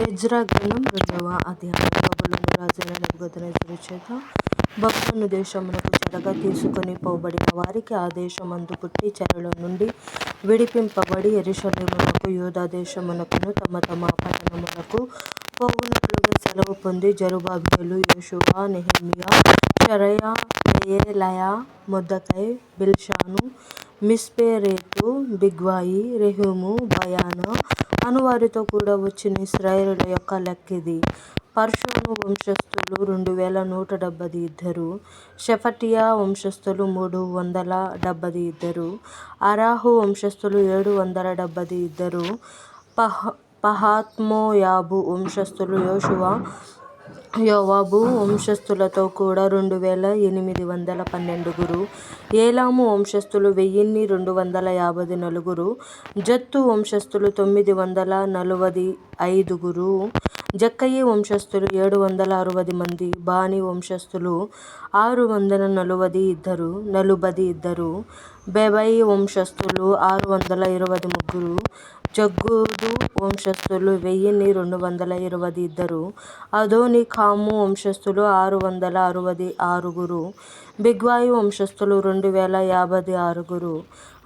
Ezra గ్రంథం 2వ అధ్యాయం. బబులోను రాజైన నెబుకద్నెజరు చేత బబులోను దేశమునకు చెరగా తీసుకొని పోబడిన వారికి ఆ దేశమందు పుట్టి చెరలో నుండి విడిపింపబడి యెరూషలేమునకు యూదా దేశమునకును తమ తమ పట్టణములకు పోవునట్లుగా సెలవు పొంది జెరుబ్బాబెలు, యేషూవ, నెహెమ్యా, షెమయా, రెయెల్యా, మొర్దెకై, బిల్షాను, మిస్పెరెతు, బిగ్వయి, రెహూము, బయానా అనువారితో కూడా వచ్చిన ఇశ్రాయేలీయుల యొక్క లెక్కిది. పర్షోను వంశస్థులు 2172, షెఫటియా వంశస్థులు 372, అరాహు వంశస్థులు 772, పహత్మోయాబు వంశస్థులు యోవాబు వంశస్థులతో కూడా 2812, ఏలాము వంశస్థులు 1254, జత్తు వంశస్థులు 945, జక్కయి వంశస్థులు 760 మంది, బాని వంశస్థులు 642, బెబై వంశస్థులు 623, జగ్గూదు వంశస్థులు 1222, అదోనీకాము వంశస్థులు 666, బిగ్వయి వంశస్థులు 2056,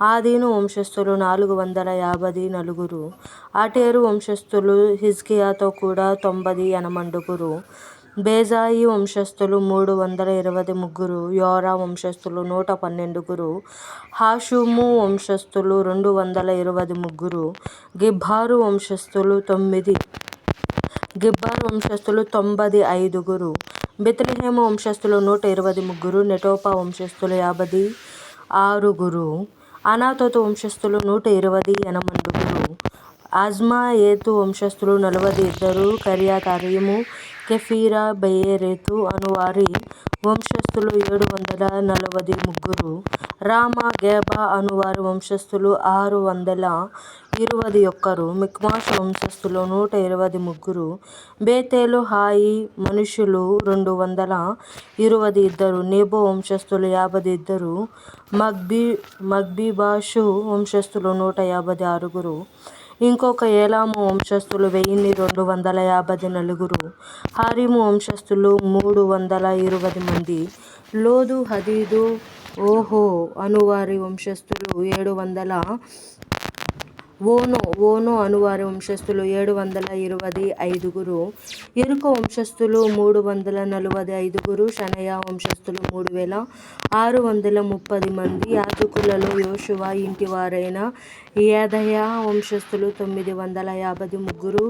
ఆదీను వంశస్థులు 454, ఆటేరు వంశస్థులు హిజ్కియాతో కూడా 90 బేజాయి వంశస్థులు 323, యోరా వంశస్థులు 112, హాషుము వంశస్థులు 223, గిబ్బారు వంశస్థులు 95, బెత్లెహేము వంశస్థులు 123, నెటోపా వంశస్థులు 56, అనాతోతు వంశస్థులు 128, అజ్మాయేతు వంశస్థులు 42, కిర్యతారీము, కెఫీరా, బెయేరోతు అనువారి వంశస్థులు 743, రామా, గేబా అనువారి వంశస్థులు 621, మిక్మాషు వంశస్థులు 123, బేతేలు, హాయి మనుషులు 222, నెబో వంశస్థులు 52, మగ్బీబాషు వంశస్థులు 156, ఇంకొక ఏలాము వంశస్థులు 1254, హారిము వంశస్థులు 320 మంది, లోదు, హదీదు, ఓహో అనువారి వంశస్థులు 700, ఓనో అనువారి వంశస్థులు 725, యెరికో వంశస్థులు 345, షనయా వంశస్థులు 3630 మంది, యాజకులలో యోషువ ఇంటివారైన యెదయా వంశస్థులు 953,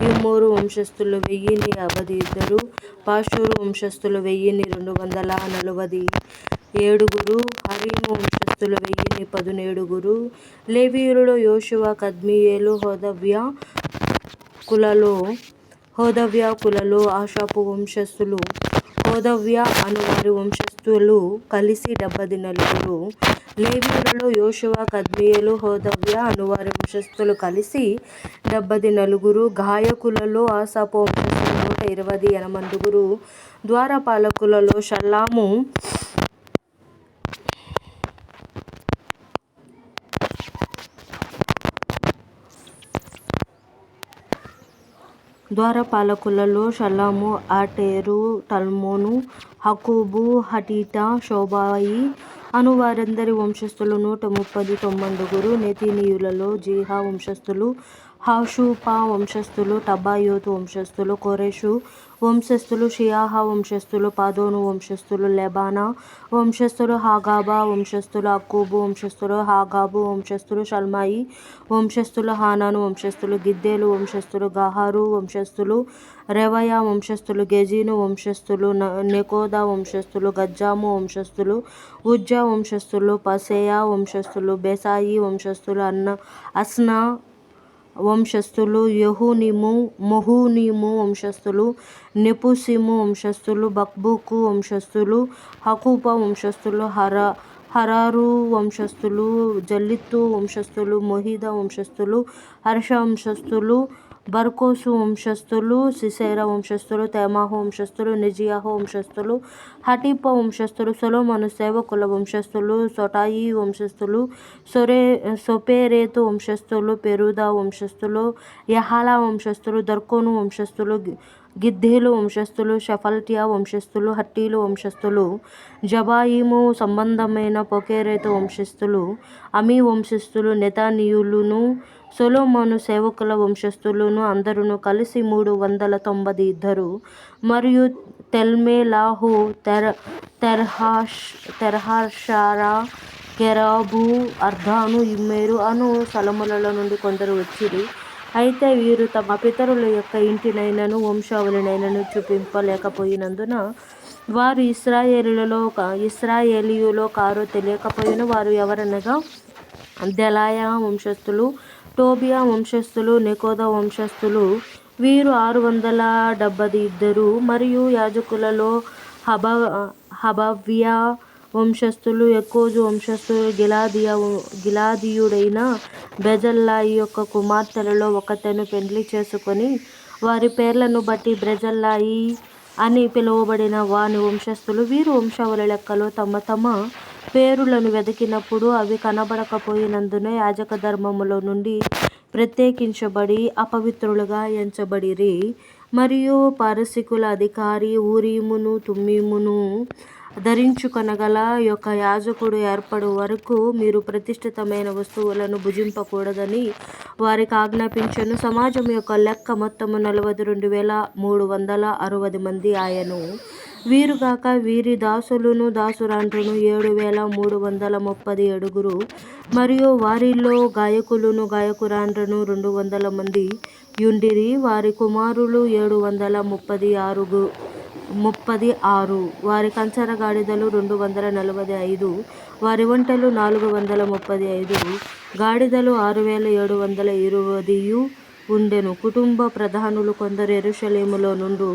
ఇమ్మోరు వంశస్థులు 1052, పాషూరు వంశస్థులు 1247, హరీము వంశస్థులు 1017, లేవీయులలో యోషువ, కద్మీయేలు, హోదవ్యా కులలో ఆషాపు వంశస్థులు, హోదవ్యా అనువారి వంశస్థులు కలిసి 74, లేవీయులలో యోషువ, కద్మీయేలు, హోదవ్యా అనువారి వంశస్థులు కలిసి 74, గాయకులలో ఆసాపు వంశస్థులు 128, ద్వారపాలకులలో షల్లాము, ఆటేరు, టల్మోను, హక్కుబు, హటీటా, షోబాయి అనువారందరి వంశస్థులు 139, నెతీనీయులలో జీహా వంశస్థులు, హషూపా వంశస్థులు, టబాయోతు వంశస్థులు, కోరెషు వంశస్థులు, షియాహా వంశస్థులు, పాదోను వంశస్థులు, లెబానా వంశస్థులు, హాగాబా వంశస్థులు, అక్కూబు వంశస్థులు, హాగాబు వంశస్థులు, షల్మాయి వంశస్థులు, హానాను వంశస్థులు, గిద్దెలు వంశస్థులు, గాహారు వంశస్థులు, రెవయా వంశస్థులు, గెజీను వంశస్థులు, నెకోదా వంశస్థులు, గజ్జాము వంశస్థులు, ఉజ్జా వంశస్థులు, పసేయా వంశస్థులు, బెసాయి వంశస్థులు, అస్నా వంశస్థులు, మొహూనీము వంశస్థులు, నెపుసిము వంశస్థులు, బక్బూకు వంశస్థులు, హకుపా వంశస్థులు, హరారు వంశస్థులు, జల్లిత్తు వంశస్థులు, మొహిదా వంశస్థులు, హర్ష వంశస్థులు, బర్కోసు వంశస్థులు, సిసెరా వంశస్థులు, తేమాహు వంశస్థులు, నెజియాహు వంశస్థులు, హటీప వంశస్థులు, సొలొమోను సేవకుల వంశస్థులు, సొటాయి వంశస్థులు, సొపెరేతు వంశస్థులు, పెరూదా వంశస్థులు, యహాలా వంశస్థులు, దర్కోను వంశస్థులు, గిద్దీలు వంశస్థులు, షెఫల్టియా వంశస్థులు, హట్టీలు వంశస్థులు, జబాయిము సంబంధమైన పొకెరేతు వంశస్థులు, అమీ వంశస్థులు, నెతనీయులును, సొలొమోను సేవకుల వంశస్థులను అందరూ కలిసి 392. మరియు తెల్మెలాహు, తెర్హాషారా, కెరాబు, అర్దాను, ఇమ్మేరు అను స్థలములలో నుండి కొందరు వచ్చిరి. అయితే వీరు తమ పితరుల యొక్క ఇంటినైనను వంశావళినైనను చూపింపలేకపోయినందున వారు ఇశ్రాయేలీయులో కారో తెలియకపోయిన. వారు ఎవరనగా దెలాయా వంశస్థులు, టోబియా వంశస్థులు, నెకోదా వంశస్థులు. వీరు 672. మరియు యాజకులలో హబవ్యా వంశస్థులు, ఎకోజు వంశస్థులు, గిలాదీయుడైన బెజల్లాయి యొక్క కుమార్తెలలో ఒకతెను పెండ్లి చేసుకొని వారి పేర్లను బట్టి బ్రెజల్లాయి అని పిలువబడిన వాని వంశస్థులు. వీరు వంశావళి లెక్కలో తమ తమ పేరులను వెదికినప్పుడు అవి కనబడకపోయినందున యాజక ధర్మములో నుండి ప్రత్యేకించబడి అపవిత్రులుగా ఎంచబడిరి. మరియు పారసీకుల అధికారి ఊరీమును తుమ్మీమును ధరించుకొనగల యొక్క యాజకుడు ఏర్పడు వరకు మీరు ప్రతిష్ఠితమైన వస్తువులను భుజింపకూడదని వారికి ఆజ్ఞాపించెను. సమాజం యొక్క లెక్క మొత్తము 42,360 మంది ఆయను. వీరుగాక వీరి దాసులును దాసురాండ్రును 7,337. మరియు వారిలో గాయకులును గాయకురాండ్రును 200 మంది యుండిరి. వారి కుమారులు 736. వారి కంచర గాడిదలు 245. వారి ఒంటెలు 435. గాడిదలు 6,720 ఉండెను. కుటుంబ ప్రధానులు కొందరు యెరూషలేములో నుండు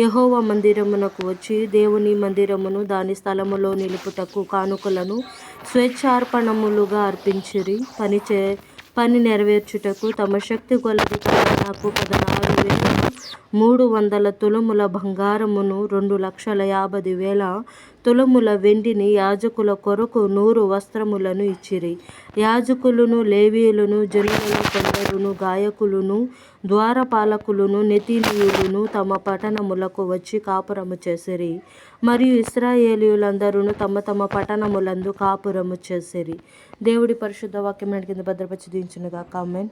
యెహోవా మందిరమునకు వచ్చి దేవుని మందిరమును దాని స్థలములో నిలుపుటకు కానుకలను స్వేచ్ఛార్పణములుగా అర్పించిరి. పని నెరవేర్చుటకు తమ శక్తి కొలది నాకు 16,300 తులముల బంగారమును 2,50,000 తులముల వెండిని యాజకుల కొరకు 100 వస్త్రములను ఇచ్చిరి. యాజకులును లేవీయులును జనులలో కొందరును గాయకులును ద్వారపాలకులును నెతనీయులును తమ పట్టణములకు వచ్చి కాపురము చేసిరి. మరియు ఇశ్రాయేలీయులందరూ తమ తమ పట్టణములందు కాపురము చేసిరి. దేవుడి పరిశుద్ధ వాక్యం కింద భద్రపరిచి దీవించునుగాక. ఆమేన్.